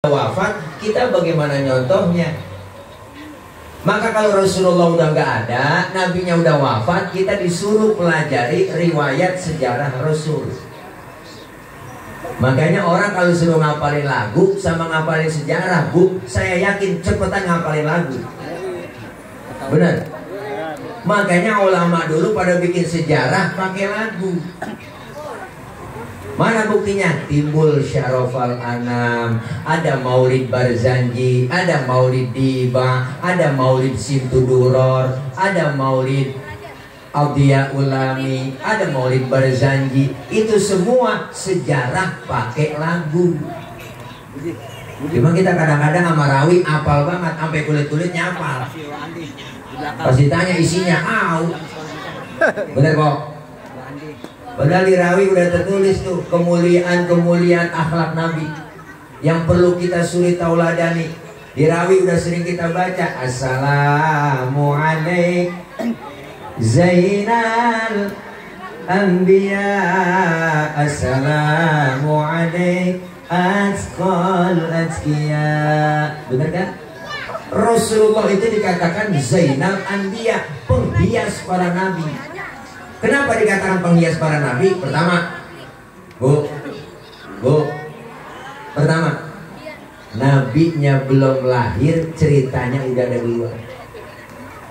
wafat, kita bagaimana nyontohnya? Maka kalau Rasulullah udah nggak ada, nabinya udah wafat, kita disuruh pelajari riwayat sejarah Rasul. Makanya orang kalau suruh ngapalin lagu sama ngapalin sejarah, Bu, saya yakin cepetan ngapalin lagu. Benar. Makanya ulama dulu pada bikin sejarah pakai lagu. Mana buktinya? Timbul Syarofal Anam, ada Maulid Barzanji, ada Maulid Diba, ada Maulid Simtuduror, ada Maulid Audia Ulami, ada Maulid Barzanji. Itu semua sejarah pakai lagu. Cuma kita kadang-kadang sama rawi apal banget, sampai kulit-kulitnya apal. Pas ditanya isinya, bener kok. Padahal di rawi udah tertulis tuh kemuliaan-kemuliaan akhlak Nabi yang perlu kita suri tauladani. Di rawi udah sering kita baca, Assalamualaikum Zainal Anbiya, Assalamualaikum Asqal Azkiya. Bener kan? Rasulullah itu dikatakan Zainal Anbiya, penghias para nabi. Kenapa dikatakan penghias para nabi? Pertama, pertama, nabinya belum lahir, ceritanya udah ada duluan.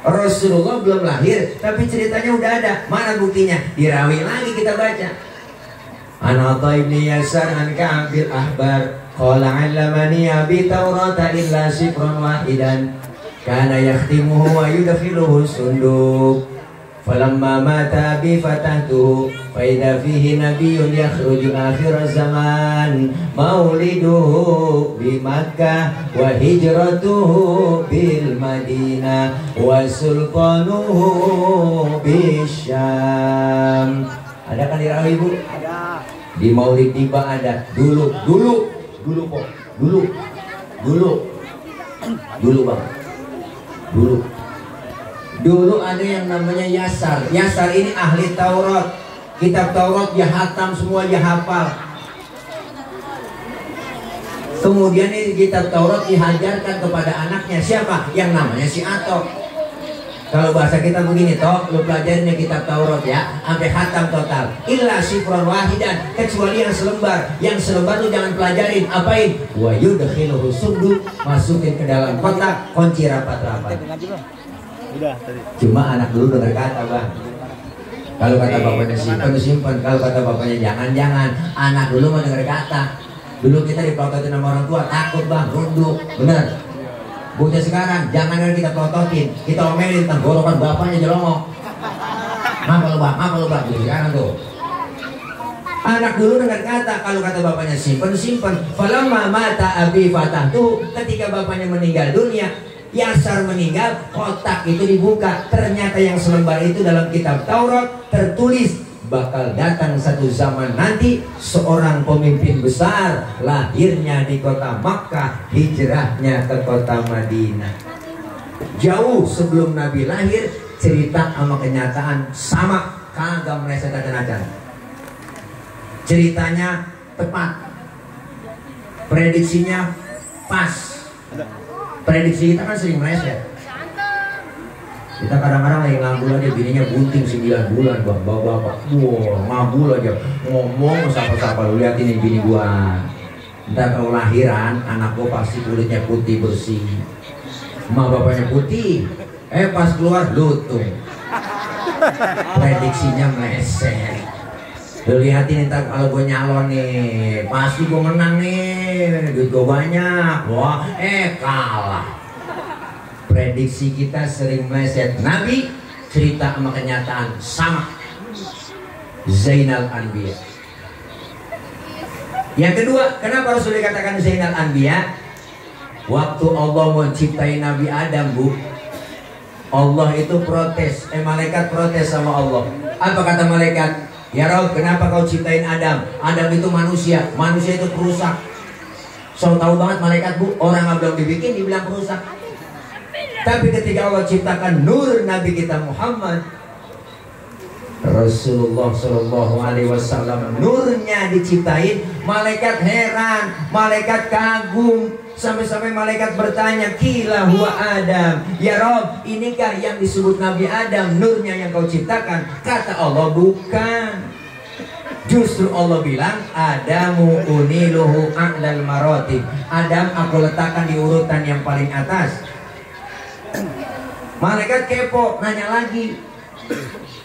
Rasulullah belum lahir, tapi ceritanya udah ada. Mana buktinya? Di rawi lagi kita baca. An Atha ibn Yasar an Ka'ab bin Ahbar qala 'allamani abi Taurata illa sifran wahidan kana yakhtimuhu wa yudkhiluhu sunduk. Falamma mata abi fatahtuhu fa idza fihi nabiyyun yakhruju akhir zaman mauliduhu bi Makkah wa hijratuhu bil Madinah wa sultanuhu bi Syam. Ada kan di rawi, Bu? Ada. Di Maulid Diba ada. Dulu Bang. Dulu ada yang namanya Yasar. Yasar ini ahli Taurat. Kitab Taurat dia hatam semua, dia hafal. Kemudian ini kitab Taurat dihajarkan kepada anaknya. Siapa? Yang namanya si Atok. Kalau bahasa kita begini, toh, lu pelajarin kitab Taurat ya, sampai hatam total. Illa sifron wahidan, kecuali yang selembar. Yang selembar lu jangan pelajarin, apain? Wa yudkhiluhu sunduk, masukin ke dalam kotak, kunci rapat-rapat. Cuma anak dulu dengar kata, Bang. Kalau kata bapaknya simpan. Kalau kata bapaknya jangan. Anak dulu mau dengar kata. Dulu kita dipelototin sama orang tua, takut, Bang, runduk. Bener. Bukti sekarang, jangan kita pelototin, kita omelin, tenggorokan bapaknya jelongok. Apa lu bang? Bukti sekarang tuh. Anak dulu dengar kata, kalau kata bapaknya simpan. Falamma mata abi fatahtu, ketika bapaknya meninggal dunia, Yasar meninggal, kotak itu dibuka. Ternyata yang selembar itu dalam kitab Taurat tertulis bakal datang satu zaman nanti seorang pemimpin besar, lahirnya di kota Makkah, hijrahnya ke kota Madinah. Jauh sebelum Nabi lahir, cerita sama kenyataan sama, kagak meleset acan-acan. Ceritanya tepat, prediksinya pas. Prediksi kita kan sering meleset. Kita kadang-kadang lagi ngabul aja, bininya bunting 9 bulan, Bang. Bapak, ngabul aja, ngomong sapa-sapa, lu lihat ini bini gua. Ntar kalau lahiran, anak gua pasti kulitnya putih bersih. Ma bapaknya putih, pas keluar lutung. Prediksinya meleset. Lu lihatin ntar kalau gue nyalon nih, pasti gue menang nih, duit gue banyak. Wah, kalah. Prediksi kita sering meleset. Nabi cerita sama kenyataan sama. Zainal Anbiya. Yang kedua, kenapa Rasul dikatakan Zainal Anbiya? Waktu Allah mau ciptain Nabi Adam, Bu, Allah itu protes. Malaikat protes sama Allah. Apa kata malaikat? Ya Rabb, kenapa kau ciptain Adam? Adam itu manusia itu perusak. So tahu banget malaikat, Bu, orang belum dibikin dibilang perusak. Tapi ketika Allah ciptakan nur Nabi kita Muhammad Rasulullah Shallallahu Alaihi Wasallam, nurnya diciptain, malaikat heran, malaikat kagum. Sampai-sampai malaikat bertanya, Kila huwa Adam. Ya Rob, inikah yang disebut Nabi Adam, nurnya yang kau ciptakan? Kata Allah, bukan. Justru Allah bilang, Adamu uniluhu a'lal maratib. Adam aku letakkan di urutan yang paling atas. Malaikat kepo, nanya lagi,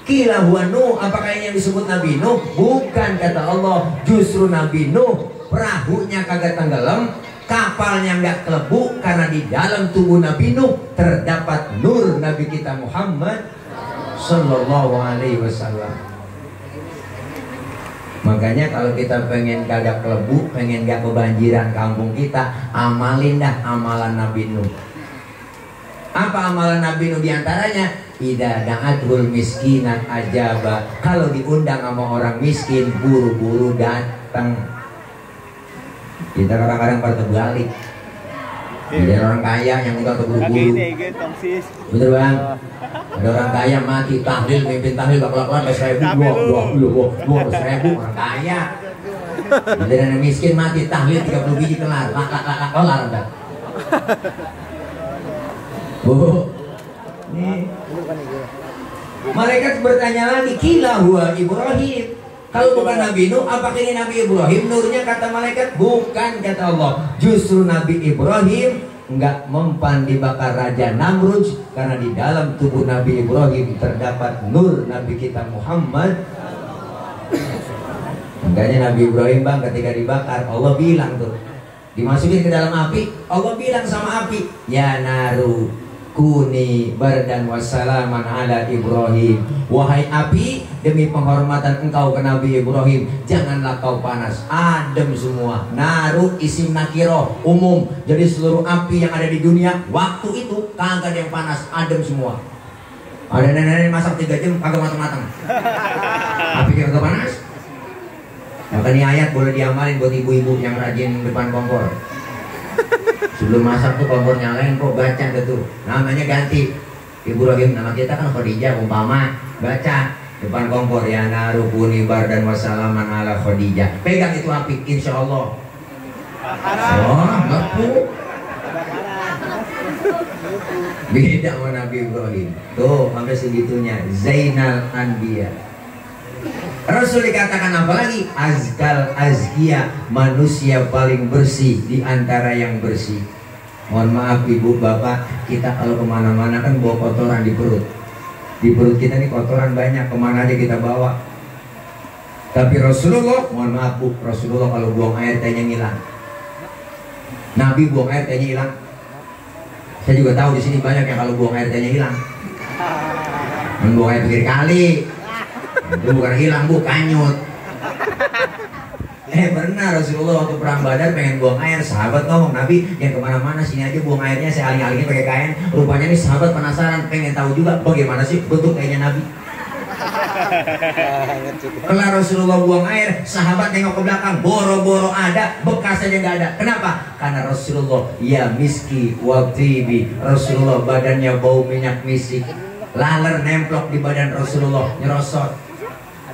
Kila huwa Nuh, apakah ini yang disebut Nabi Nuh? Bukan, kata Allah. Justru Nabi Nuh perahunya kagak tenggelam, kapalnya nggak kelebu, karena di dalam tubuh Nabi Nuh terdapat nur Nabi kita Muhammad Sallallahu Alaihi Wasallam. Makanya kalau kita pengen kagak kelebu, pengen gak kebanjiran kampung kita, amalin dah amalan Nabi Nuh. Apa amalan Nabi Nuh diantaranya? Ida da'atul miskinan ajaba. Kalau diundang sama orang miskin, buru-buru datang. Kita kadang-kadang pada terbalik. Ada orang kaya yang udah keburu-buru. Bener bang? Ada orang kaya mati tahlil, mimpin tahlil bakal-bakalan 1.000, 2.000 orang kaya. Ada yang miskin mati tahlil 30 biji kelar, kelar udah. Bu, nih. Malaikat bertanya lagi, Kila huwa Ibrahim. Kalau bukan Nabi Nuh, apakah ini Nabi Ibrahim? Nurnya kata malaikat, bukan, kata Allah. Justru Nabi Ibrahim enggak mempan dibakar Raja Namrud, karena di dalam tubuh Nabi Ibrahim terdapat nur Nabi kita Muhammad. Makanya Nabi Ibrahim bang ketika dibakar, Allah bilang tuh, dimasukin ke dalam api, Allah bilang sama api, ya naru kuni bardan wassalaman ala Ibrahim. Wahai api, demi penghormatan engkau ke Nabi Ibrahim, janganlah kau panas, adem semua. Naru isim nakiro umum, jadi seluruh api yang ada di dunia waktu itu kagak ada yang panas, adem semua. Ada nenek-nenek masak 3 jam kagak matang-matang, api kagak panas. Maka ini ayat boleh diamalin buat ibu-ibu yang rajin depan kompor. Sebelum masak tuh kompor nyalain, kok baca tuh, namanya ganti. Ibrahim, nama kita kan Khadijah, umpama baca depan kompor, ya narukuni bardan wassalaman ala Khadijah. Pegang itu api, insya Allah. Oh, ngaku. Beda sama Nabi Ibrahim. Tuh, sampai segitunya. Zainal Anbiya. Rasul dikatakan apa lagi? Azkal azkiya, manusia paling bersih di antara yang bersih. Mohon maaf ibu bapak, kita kalau kemana-mana kan bawa kotoran di perut. Di perut kita nih kotoran banyak, kemana aja kita bawa. Tapi Rasulullah, mohon maaf bu, Rasulullah kalau buang air tehnya ngilang. Nabi buang air tehnya hilang. Saya juga tahu di sini banyak yang kalau buang air tehnya hilang. Buang air pinggir kali. Itu bukan hilang bu, kanyut. Benar, Rasulullah waktu perang Badar pengen buang air, sahabat ngomong, Nabi yang kemana-mana sini aja buang airnya, saya aling-alingin pakai kain. Rupanya nih sahabat penasaran, pengen tahu juga bagaimana sih bentuk kayaknya Nabi. Kelar Rasulullah buang air, sahabat nengok ke belakang, boro-boro ada, bekas aja nggak ada. Kenapa? Karena Rasulullah ya miski wa tibi. Rasulullah badannya bau minyak misik, laler nemplok di badan Rasulullah nyerosot.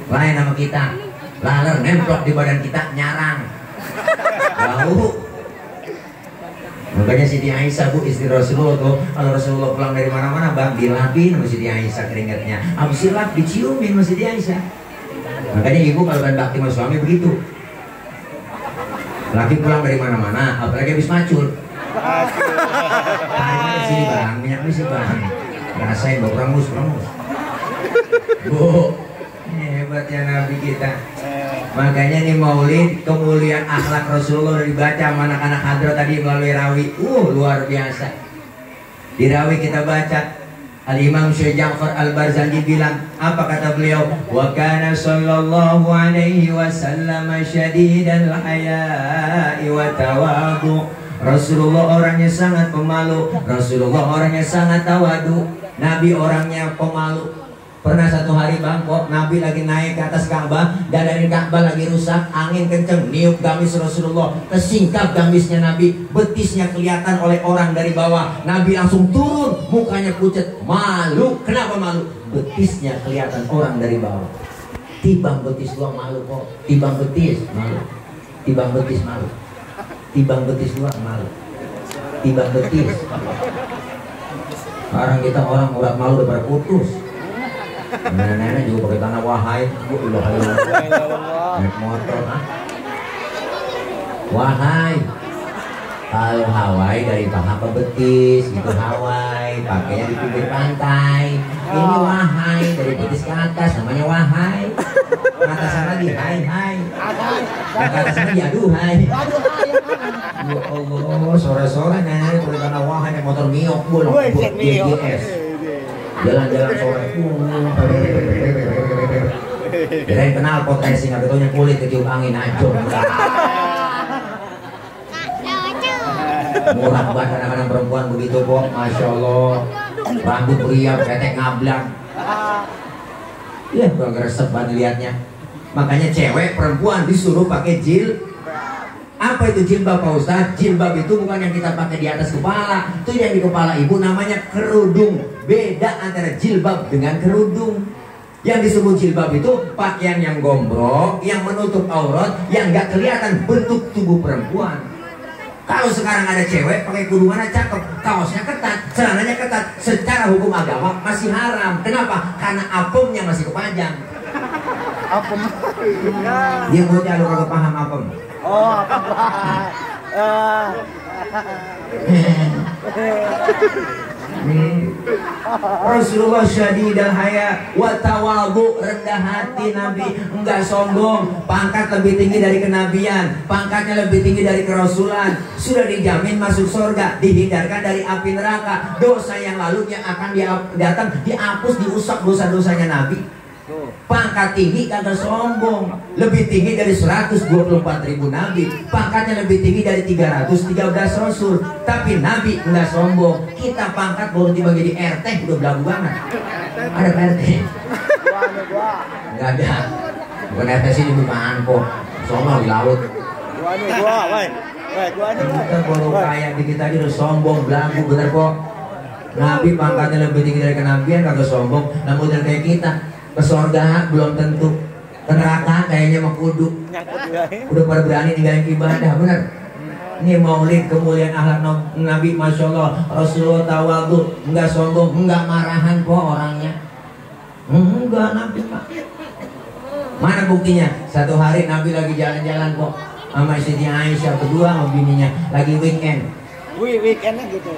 Lain sama kita, laler nemplok di badan kita nyarang, bau. Makanya Siti Aisyah bu, istri Rasulullah tuh, kalau Rasulullah pulang dari mana-mana bang, dilapin sama Siti Aisyah keringatnya, habis dilap diciumin sama Siti Aisyah. Makanya ibu kalau kan bakti sama suami begitu, laki pulang dari mana-mana, apalagi habis macul, sini bang, minyak misik bang, rasain bau perangus. Bu, hebatnya Nabi kita. Makanya nih maulid, kemuliaan akhlak Rasulullah dibaca sama anak-anak hadrat tadi melalui rawi. Luar biasa. Di rawi kita baca, Al-Imam Syekh Ja'far Al-Barzanji bilang, apa kata beliau? Wa kana sallallahu alaihi wasallam syadidal haya'i wa tawadu. Rasulullah orangnya sangat pemalu, Rasulullah orangnya sangat tawadu. Nabi orangnya pemalu. Pernah satu hari bang, kok Nabi lagi naik ke atas Ka'bah, dadarin Ka'bah lagi rusak, angin kenceng, niup gamis Rasulullah, kesingkap gamisnya Nabi, betisnya kelihatan oleh orang dari bawah. Nabi langsung turun, mukanya pucat, malu. Kenapa malu? Betisnya kelihatan orang dari bawah. Tibang betis doang malu kok, tibang betis malu, tibang betis malu, tibang betis doang malu. timbang betis. Sekarang kita orang urat malu udah pada putus. Nenek-nenek juga pakai tanah wahai. Naik motor. Wahai. Kalau Hawaii dari paha ke betis, itu Hawaii, pakainya di pinggir pantai. Ini wahai, dari betis ke atas, namanya wahai. Ke atasan lagi, hai. Ke atas lagi, aduhai. Ya Allah, sore-sore nenek pakai tanah wahai, naik motor miok, bolong, GGS. Jalan-jalan sore, kirain kenal potensi, nggak betulnya kulit ketiup angin, ajo. Murah banget kadang-kadang perempuan begitu kok, masya Allah. Rambut beriap, ketek ngablak. Ya, gua ngeresep banget liatnya. Makanya cewek perempuan disuruh pakai apa itu jilbab Pak Ustadz? Jilbab itu bukan yang kita pakai di atas kepala, itu yang di kepala ibu namanya kerudung. Beda antara jilbab dengan kerudung. Yang disebut jilbab itu pakaian yang gombrong, yang menutup aurat, yang nggak kelihatan bentuk tubuh perempuan. Kalau sekarang ada cewek pakai kurungannya cakep, kaosnya ketat, celananya ketat, secara hukum agama masih haram. Kenapa? Karena apemnya masih kepajang. Apem. Dia mau lu kagak paham apem. Oh, apem. Rasulullah syadidal haya wa tawadhu, rendah hati Nabi, enggak sombong, pangkat lebih tinggi dari kenabian, pangkatnya lebih tinggi dari kerasulan, sudah dijamin masuk surga, dihindarkan dari api neraka, dosa yang lalu yang akan datang dihapus, diusap dosa-dosanya Nabi. Pangkat tinggi kagak sombong, lebih tinggi dari 124.000 nabi, pangkatnya lebih tinggi dari 313 rasul, tapi nabi enggak sombong. Kita pangkat baru tiba jadi RT udah belagu banget. Ada RT? Enggak ada. Bukan RT sini bukan kok. Sombong di laut. Kita baru kayak dikit aja udah sombong, belagu bener kok. Nabi pangkatnya lebih tinggi dari kenabian kagak sombong, namun dan kayak kita ke surga belum tentu, ke neraka kayaknya mah kudu. Udah pada berani ninggalin ibadah, bener. Ini maulid kemuliaan akhlak Nabi, masya Allah. Rasulullah tawadhu, enggak sombong, enggak marahan kok orangnya. Enggak, Nabi Pak. Mana buktinya? Satu hari Nabi lagi jalan-jalan kok sama Siti Aisyah berdua sama bininya, lagi weekend. Weekendnya gitu.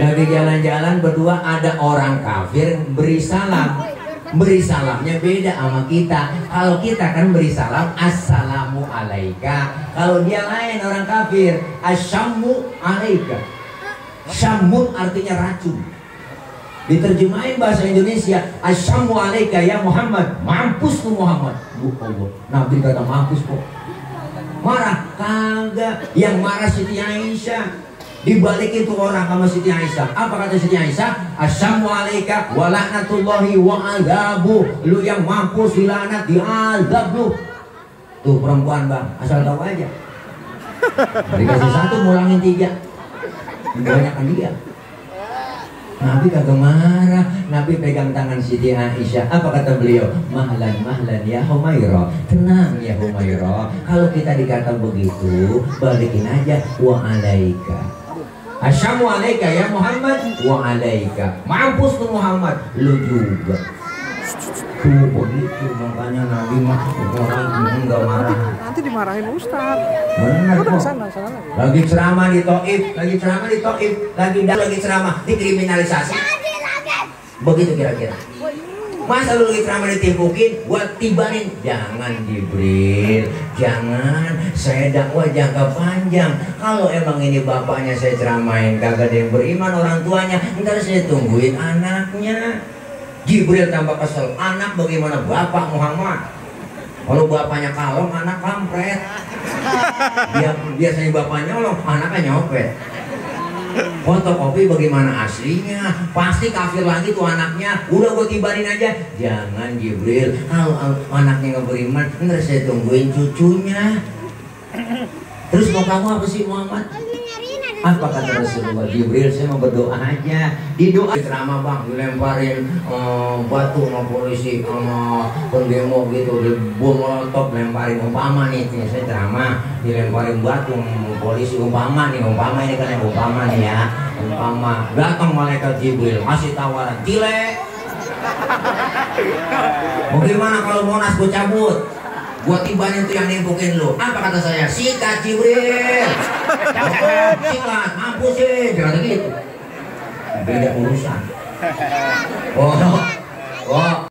Lagi jalan-jalan berdua, ada orang kafir beri salam. Beri salamnya beda sama kita. Kalau kita kan beri salam assalamu alaika. Kalau dia lain orang kafir, asyamu alaika. Syamun artinya racun. Diterjemahin bahasa Indonesia, asyamu alaika ya Muhammad. Mampus tuh Muhammad. Allah, Nabi kata mampus kok. Marah kagak, yang marah Siti Aisyah. Dibalikin tuh orang sama Siti Aisyah. Apa kata Siti Aisyah? Assalamu alaika wa laknatullahi wa azabu. Lu yang mampus dilaknat, diazab lu. Tuh perempuan bang, asal tahu aja. Dikasih satu ngulangin 3. Kebanyakan dia. Nabi kagak marah. Nabi pegang tangan Siti Aisyah. Apa kata beliau? Mahlan ya Humairah. Tenang ya Humairah. Kalau kita dikata begitu, balikin aja wa alaika. Assalamu alaika ya Muhammad wa alaika. Mampus tuh Muhammad, lu juga. Tuh begitu makanya Nabi mah orang enggak marah. Nanti dimarahin Ustaz. Benar kok. Sana lagi. Lagi ceramah di Taif, lagi ceramah dikriminalisasi. Begitu kira-kira. Masa lu lagi ceramah ditimpukin, buat tibanin? Jangan Jibril, jangan. Saya dakwah jangka panjang. Kalau emang ini bapaknya saya ceramain kagak ada yang beriman orang tuanya, ntar saya tungguin anaknya. Jibril tambah kesel, anak bagaimana bapak Muhammad? Kalau bapaknya kalong, anak kampret. Dia biasanya bapaknya nyolong, anaknya nyopet. Fotokopi bagaimana aslinya? Pasti kafir lagi tuh anaknya. Udah gue tibarin aja. Jangan Jibril, kalau anaknya nggak beriman, ntar saya tungguin cucunya. Terus mau kamu apa sih Muhammad? Apa kata Rasulullah? Jibril, saya mau berdoa aja. Di doa ceramah bang, dilemparin batu sama polisi sama pendemo gitu, bom molotov lemparin. Umpama nih, saya ceramah dilemparin batu sama polisi. Umpama ini kan yang umpama nih ya. Umpama datang malaikat Jibril masih tawaran, Cile mau gimana kalau Monas gue cabut? Gua tibanin tuh yang nimpukin lu. Apa kata saya? Sikat Jibril. Sikat, mampusin. Jangan gitu. Beda urusan. Oh,